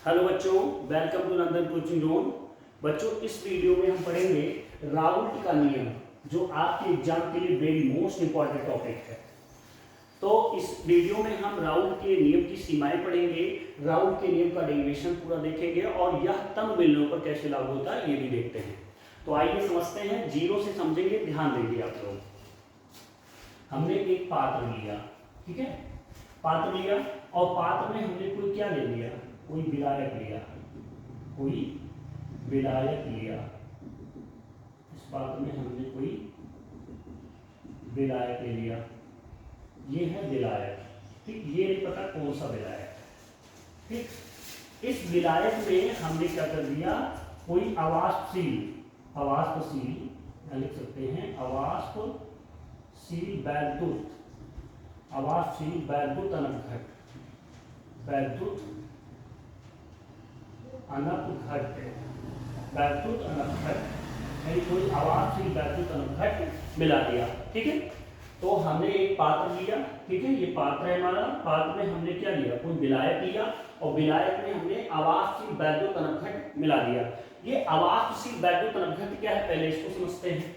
Hello बच्चों, welcome to Nandan coaching zone. बच्चों, इस वीडियो में हम पढ़ेंगे राउल्ट का नियम, जो आपके एग्जाम के लिए वेरी मोस्ट इंपॉर्टेंट टॉपिक है। तो इस वीडियो में हम राउल्ट के नियम की सीमाएं पढ़ेंगे, राउल्ट के नियम का डेरिवेशन पूरा देखेंगे और यह तन मिलने पर कैसे लागू होता है ये भी देखते हैं। तो आइए समझते हैं, जीरो से समझेंगे, ध्यान देंगे आप लोग। हमने एक पात्र लिया, ठीक है, पात्र लिया और पात्र में हमने कोई क्या ले लिया, कोई विलायक लिया, कोई विलायक लिया। इस पात्र में हमने कोई विलायक ले लिया, ये है विलायक, ठीक। ये नहीं पता कौन सा विलायक है, ठीक। इस विलायक में हमने क्या कर दिया, कोई अवाष्पशील लिख सकते हैं, अवाष्पशील वैद्युत, अवाष्पशील वैद्युत अनपघट, वैद्युत अनपघट, वैद्युत अनपघट, यानी कोई अवाष्पशील वैद्युत अनपघट मिला दिया, ठीक है। तो हमने एक पात्र लिया, ठीक है, ये पात्र है हमारा। पात्र में हमने क्या लिया, कोई विलायक लिया और विलायक में हमने अवाष्पशील वैद्युत अनपघट मिला दिया। ये अवाष्पशील वैद्युत अनपघट क्या है, पहले इसको समझते हैं।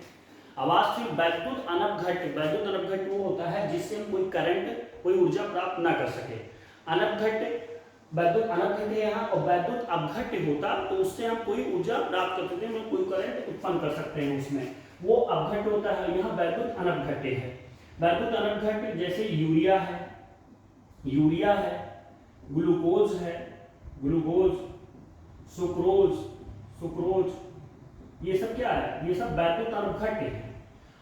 अवाष्पशील वैद्युत अनपघट वो होता है जिससे हम कोई करंट, कोई ऊर्जा प्राप्त ना कर सके। अनपघट, वैद्युत अनपघट है यहाँ, और वैद्युत अपघट होता तो उससे हम कोई ऊर्जा प्राप्त कर सकते हैं, कोई करंट उत्पन्न कर सकते हैं उसमें, वो अपघट होता है। यहाँ वैद्युत अनपघट है। वैद्युत अनपघट जैसे यूरिया है, ग्लूकोज है, ग्लूकोज, सुक्रोज, ये सब क्या है, ये सब वैद्युत अनपघट है।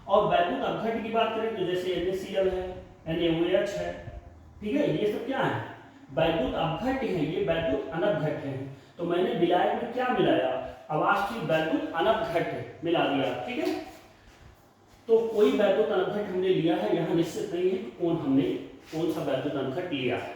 और वैद्युत अपघट की बात करें तो जैसे NaCl है, NaOH है, ठीक है, ये सब क्या है, वैद्युत अपघट है, ये वैद्युत अनपघट है। तो मैंने विलायक में क्या मिलाया, अवाष्पशील वैद्युत अनपघट मिला दिया, ठीक है। तो कोई वैद्युत अनपघट हमने लिया है, यहाँ निश्चित नहीं है कौन सा वैद्युत अनपघट लिया है।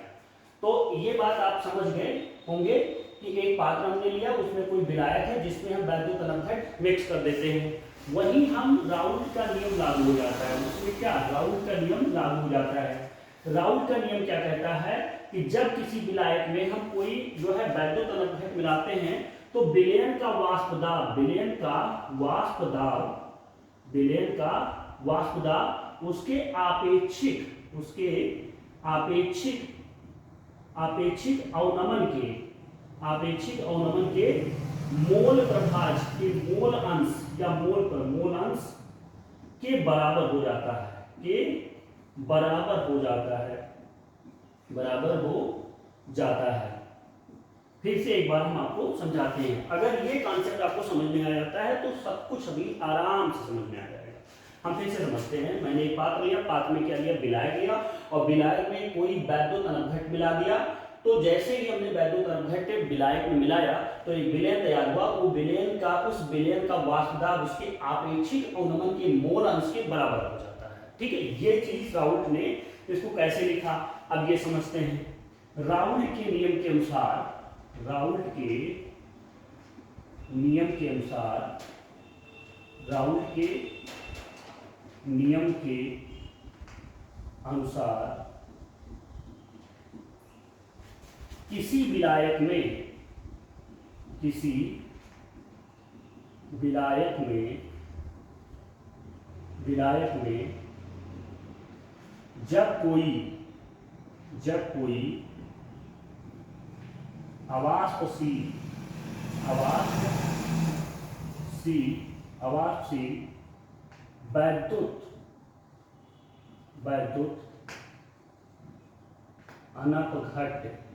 तो ये बात आप समझ गए होंगे कि एक पात्र हमने लिया, उसमें कोई विलायक है जिसमें हम वैद्युत अनपघट मिक्स कर देते हैं। वहीं हम राउल्ट का नियम लागू हो जाता है, उसमें क्या, राउल्ट का नियम लागू हो जाता है। राउल्ट का नियम क्या कहता है कि जब किसी विलायक में हम कोई जो है वैद्युत अनपघट मिलाते हैं तो विलयन का वाष्पदाब उसके आपेक्षिक अवनमन के मोल प्रभाज के मोल अंश या मोल अंश के बराबर हो जाता है। फिर से एक बार हम आपको समझाते हैं। अगर ये कॉन्सेप्ट आपको समझ में आ जाता है तो सब कुछ अभी आराम से समझ में आ जाएगा। हम फिर से समझते हैं। मैंने एक पात्र लिया, पात्र में क्या लिया, विलायक लिया, और विलायक में कोई वैद्युत अनपघट मिला दिया। तो जैसे ही हमने वैद्युत अनपघट विलायक में मिलाया तो एक विलयन तैयार हुआ। उस विलयन का वाष्पदाब उसके आपेक्षिक अवनमन के मोल अंश के बराबर हो जाता है, ठीक है। ये चीज राउल्ट ने इसको कैसे लिखा, अब ये समझते हैं। राउल्ट के नियम के अनुसार किसी विलायक में जब कोई अवाष्पशील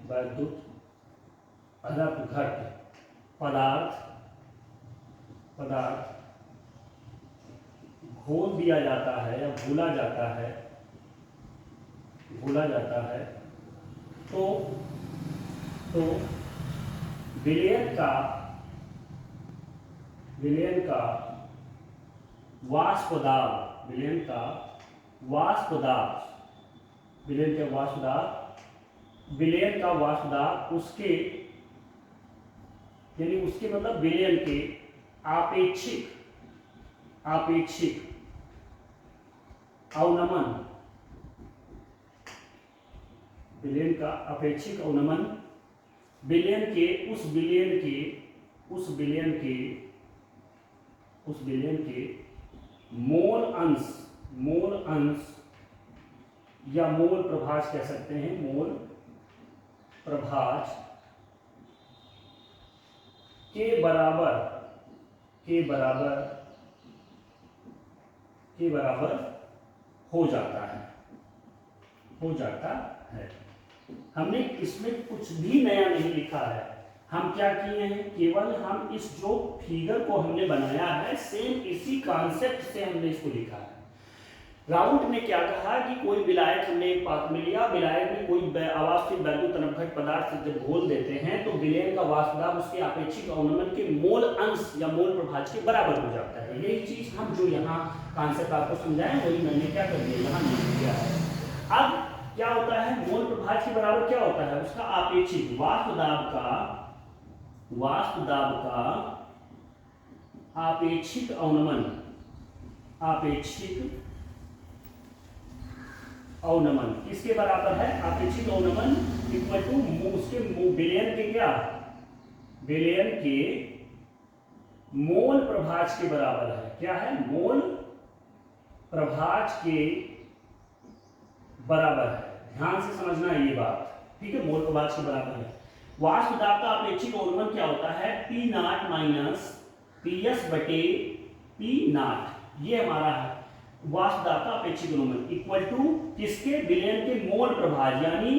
वैद्युत अनपघट पदार्थ घोल दिया जाता है या भूला जाता है तो विलयन का वाष्पदाब उसके मतलब विलयन के आपेक्षिक अवनमन, विलयन का अपेक्षिक अवनमन बिलियन के उस बिलियन के मोल अंश या मोल प्रभाज कह सकते हैं, मोल प्रभाज के बराबर हो जाता है। हमने इसमें कुछ भी नया नहीं लिखा है, हम क्या किए हैं, केवल हम इस जो फिगर को हमने बनाया है सेम इसी कॉन्सेप्ट से हमने इसको लिखा है। राउट ने क्या कहा कि कोई विलायक हमने एक पात्र में लिया, विलायक में कोई अवाष्पित वैद्युत तनकघट पदार्थ जब घोल देते हैं तो विलयन का वाष्प दाब उसके आपेक्षिक अवनमन के मोल अंश या मोल प्रभाज के बराबर हो जाता है। यही चीज हम जो यहाँ कॉन्सेप्ट आपको समझाएं वही मैंने क्या कर दिया, यहाँ लिख दिया है। अब क्या होता है, मोल प्रभाज के बराबर क्या होता है, उसका आपेक्षिक वाष्प दाब का आपेक्षिक अवनमन किसके बराबर है, आपेक्षिक अवनमन इक्वल टू उसके विलयन के क्या, विलयन के मोल प्रभाज के बराबर है। क्या है, मोल प्रभाज के बराबर है। ध्यान से समझना है ये बात, ठीक है, मोल प्रभाज के बराबर है। वाष्प दाब का आपेक्षिक अवनमन क्या होता है, P नॉट माइनस PS बटे P नॉट, ये हमारा है वाष्प दाब का अपेक्षित अवनमन इक्वल टू किसके, विलयन के मोल प्रभाज, यानी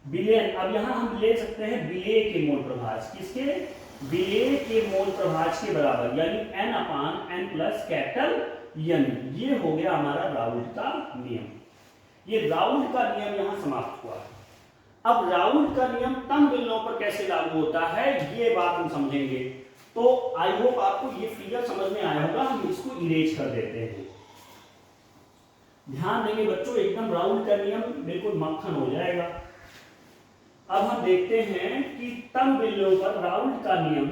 विलयन, अब यहां हम ले सकते हैं विलेय के मोल प्रभाज, किसके, विलेय के मोल प्रभाज के बराबर, यानी n/n प्लस कैपिटल N। ये हो गया हमारा राउल्ट का नियम। ये राउल्ट का नियम यहां समाप्त हुआ। अब राउल्ट का नियम तंग बिंदुओं पर कैसे लागू होता है ये बात हम समझेंगे। तो आई होप आपको ये फिगर समझ में आया होगा, हम इसको इरेज कर देते हैं। ध्यान देंगे बच्चों, एकदम राउल्ट का नियम बिल्कुल मक्खन हो जाएगा। अब हम देखते हैं कि तंग बिंदुओं पर राउल्ट का नियम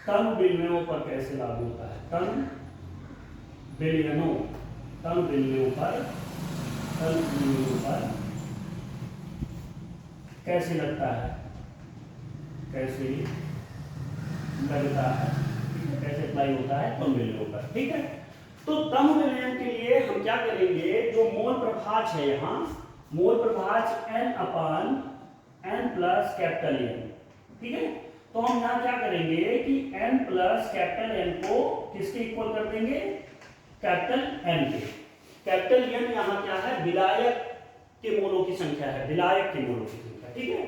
तंग बिंदुओं पर कैसे लागू होता है, तंग बिंदुओं पर कैसे लगता है, कैसे अप्लाई होता है तंग बिंदुओं पर, ठीक है। तो तंग बिंदुओं के लिए हम क्या करेंगे, जो मोल प्रभाज है, यहाँ मोल प्रभाज n/n प्लस कैपिटल N, ठीक है। तो हम यहाँ क्या करेंगे कि n प्लस कैपिटल N को किसके इक्वल कर देंगे, कैपिटल N के। कैपिटल N यहाँ क्या है, विलायक के मोलों की संख्या है, विलायक के मोलों की संख्या, ठीक है।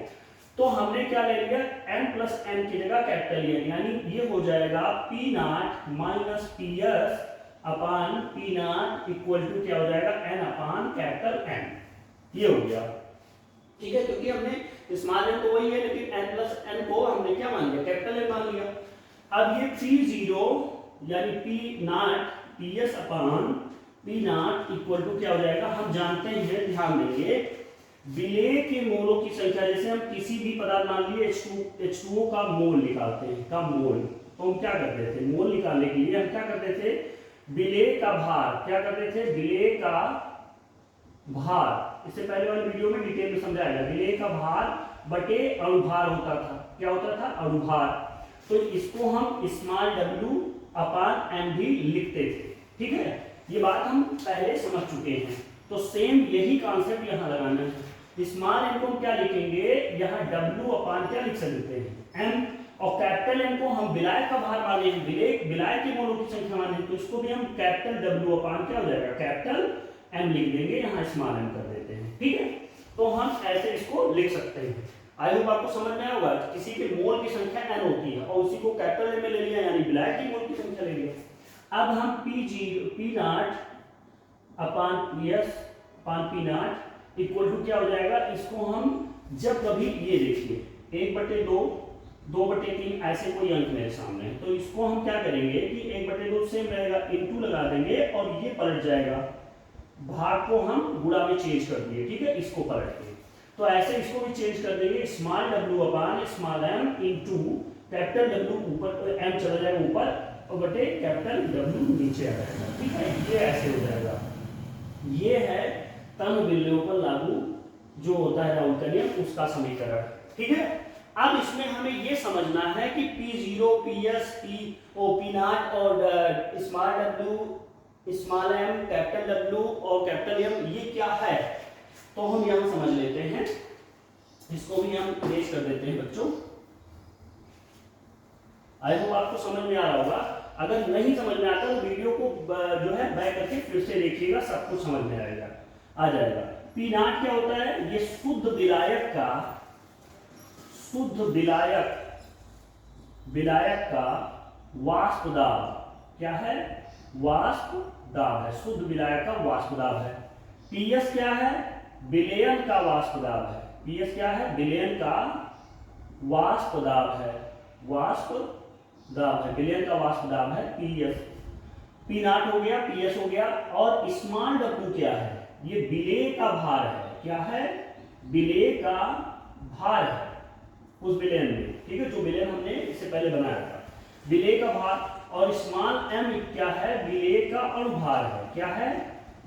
तो हमने क्या ले लिया, n प्लस n की जगह कैपिटल N, यानी ये हो जाएगा P not minus PS upon P not equal to क्या हो जाएगा, n अपान कैपिटल N। ये हो गया, ठीक है, क्योंकि हमने स्मॉल n तो वही है लेकिन n प्लस n को हमने क्या मान लिया, कैपिटल N मान लिया। अब ये P0 यानी P not PS upon P not equal to क्या हो जाएगा, हम जानते हैं, ध्यान देंगे, विलेय के मोलों की संख्या, जैसे हम किसी भी पदार्थ मान लिए H2O का मोल निकालते हैं, का मोल, तो हम क्या करते थे, मोल निकालने के लिए हम क्या करते थे, विलेय का भार, क्या करते थे, विलेय का भार, इससे पहले वाले वीडियो में डिटेल में समझाया गया, विलेय का भार बटे अणुभार होता था, क्या होता था, अणुभार। तो इसको हम स्मॉल w अपान m भी लिखते थे, ठीक है, ये बात हम पहले समझ चुके हैं। तो सेम यही कॉन्सेप्ट यहाँ लगाना है। स्मॉल n को हम क्या लिखेंगे, यहाँ w अपान क्या लिख सकते हैं, m, और कैपिटल N को हम विलायक का भार माने, विलायक के मोलों की संख्या माने, तो इसको भी हम कैपिटल W अपान क्या हो जाएगा, कैपिटल M लिख देंगे, यहाँ स्मॉल m कर देते हैं, ठीक है। तो हम ऐसे इसको लिख सकते हैं। आई होप आपको समझ में आया होगा, किसी के मोल की संख्या n होती है और उसी को कैपिटल M में ले लिया, यानी विलायक की मोल की संख्या ले लिया। अब हम P not upon PS upon P not equal to क्या हो जाएगा, इसको हम जब कभी ये देखिए 1/2 2/3 ऐसे कोई अंक मेरे सामने है, तो इसको हम क्या करेंगे कि 1/2 सेम रहेगा, इनटू लगा देंगे और ये पलट जाएगा, भाग को हम गुणा में चेंज कर दिए, ठीक है, इसको पलट के, तो ऐसे इसको भी चेंज कर देंगे, स्मॉल w अपान small m into capital W ऊपर, m चला जाएगा ऊपर और बटे कैपिटल W नीचे आ जाएगा, ठीक है, ये ऐसे हो जाएगा। ये है तन बिंदुओं पर लागू जो होता है राउल का नियम उसका समीकरण। ठीक है, अब इसमें हमें ये समझना है कि P0, PS, P0 और small w, small m, capital W और कैपिटल M ये क्या है, तो हम यहां समझ लेते हैं। इसको भी हम पेश कर देते हैं बच्चों। आई होप आपको समझ में आ रहा होगा। अगर नहीं समझ में आता तो वीडियो को जो है बैक करके फिर से देखिएगा, सब कुछ समझ में आएगा, आ जाएगा। P0 क्या होता है, ये शुद्ध विलायक का वाष्प दाब। क्या है, वाष्प दाब है, शुद्ध विलायक का वाष्प दाब है। PS क्या है, विलयन का वाष्प दाब है। PS क्या है, विलयन का वाष्प दाब है, वाष्प दाब है, विलयन का वाष्प दाब है PS। P0 हो गया, PS हो गया। और स्मॉल w क्या है, ये विलेय का भार है। क्या है, विलेय का भार है उस विलयन में। ठीक है, जो विलयन हमने इससे पहले बनाया था, विलेय का भार। और स्मॉल m क्या है, विलेय का अणुभार है। क्या है,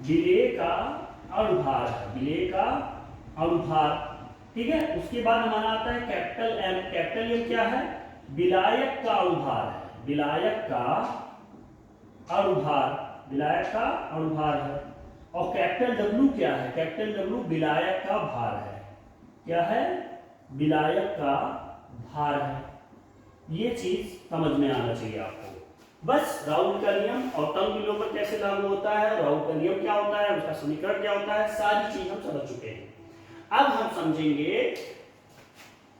विलेय का अणुभार है, विलेय का अणुभार। ठीक है, उसके बाद हमारा आता है कैपिटल M। कैपिटल M क्या है, विलायक का अणुभार है, विलायक का अणुभार, विलायक का अणुभार है। और कैपिटल W क्या है, कैपिटल W विलायक का भार है। क्या है, विलायक का भार है। ये चीज समझ में आना चाहिए आपको। बस राउल का नियम और तंग बिंदुओं पर कैसे लागू होता है, राउल का नियम क्या होता है, उसका समीकरण क्या होता है, सारी चीज हम समझ चुके हैं। अब हम समझेंगे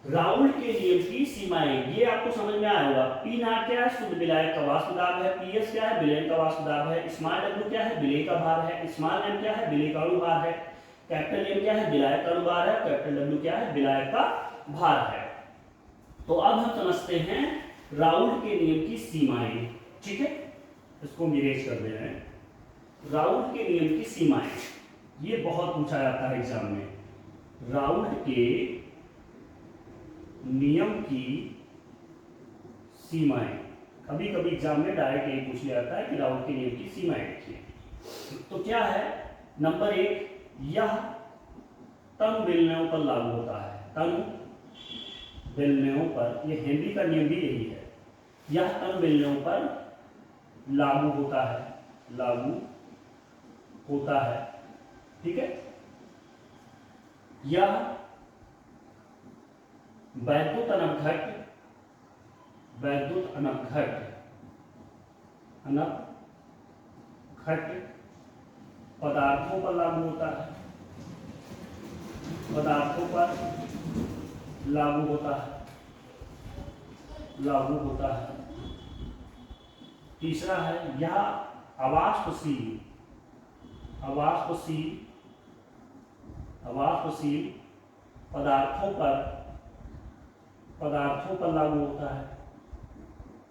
राउल के नियम की सीमाएं। ये आपको समझ में आया होगा। P0 क्या है, शुद्ध विलायक का वाष्प दाब है। PS क्या है, विलयन का वाष्प दाब है। स्मॉल w क्या है, विलेय का भार है। स्मॉल m क्या है, विलेय का अणुभार है। कैपिटल M क्या है, विलायक का अणुभार है। कैपिटल W क्या है, विलायक का भार है। तो अब हम समझते हैं राउल के नियम की सीमाएं। ठीक है, इसको निरेश कर दे रहे हैं। राउल के नियम की सीमाएं, ये बहुत पूछा जाता है एग्जाम में। राउल के नियम की सीमाएं, कभी कभी एग्जाम में डायरेक्ट यही पूछ लिया जाता है कि राउल के नियम की सीमाएं लिखिए। तो क्या है, नंबर 1, यह तन बेलनों पर लागू होता है। तन बेलनों पर, यह हेनरी का नियम भी यही है, यह तन बेलनों पर लागू होता है, लागू होता है। ठीक है, यह वैद्युत अनपघट पदार्थों पर लागू होता है, पदार्थों पर लागू होता है। तीसरा है, यह अवाष्पशील पदार्थों पर लागू होता है,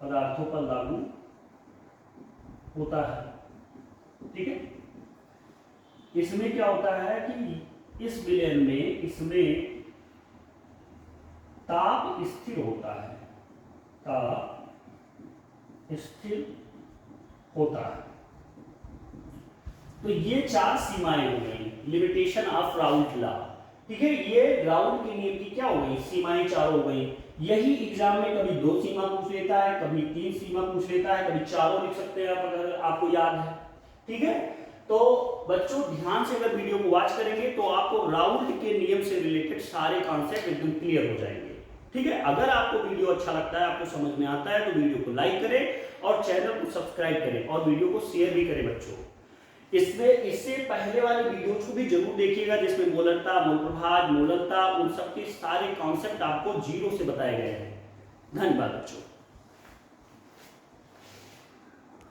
पदार्थों पर लागू होता है। ठीक है, इसमें क्या होता है कि इस विलयन में, इसमें ताप स्थिर होता है, ताप स्थिर होता है। तो ये 4 सीमाएं हो गई, लिमिटेशन ऑफ राउल लॉ। ठीक है, ये राउल के नियम की क्या हो गई, सीमाएं 4 हो गई। यही एग्जाम में कभी 2 सीमा पूछ लेता है, कभी 3 सीमा पूछ लेता है, कभी 4 लिख सकते हैं आप अगर आपको याद है। ठीक है, तो बच्चों ध्यान से अगर वीडियो को वॉच करेंगे तो आपको राउल के नियम से रिलेटेड सारे कॉन्सेप्ट एकदम क्लियर हो जाएंगे। ठीक है, अगर आपको वीडियो अच्छा लगता है, आपको समझ में आता है, तो वीडियो को लाइक करें और चैनल को सब्सक्राइब करें और वीडियो को शेयर भी करें बच्चों। इससे पहले वाले वीडियोज को भी जरूर देखिएगा, जिसमें मोलरता, मूल प्रभाज, मोलरता, उन सब के सारे कॉन्सेप्ट आपको 0 से बताए गए हैं। धन्यवाद बच्चों।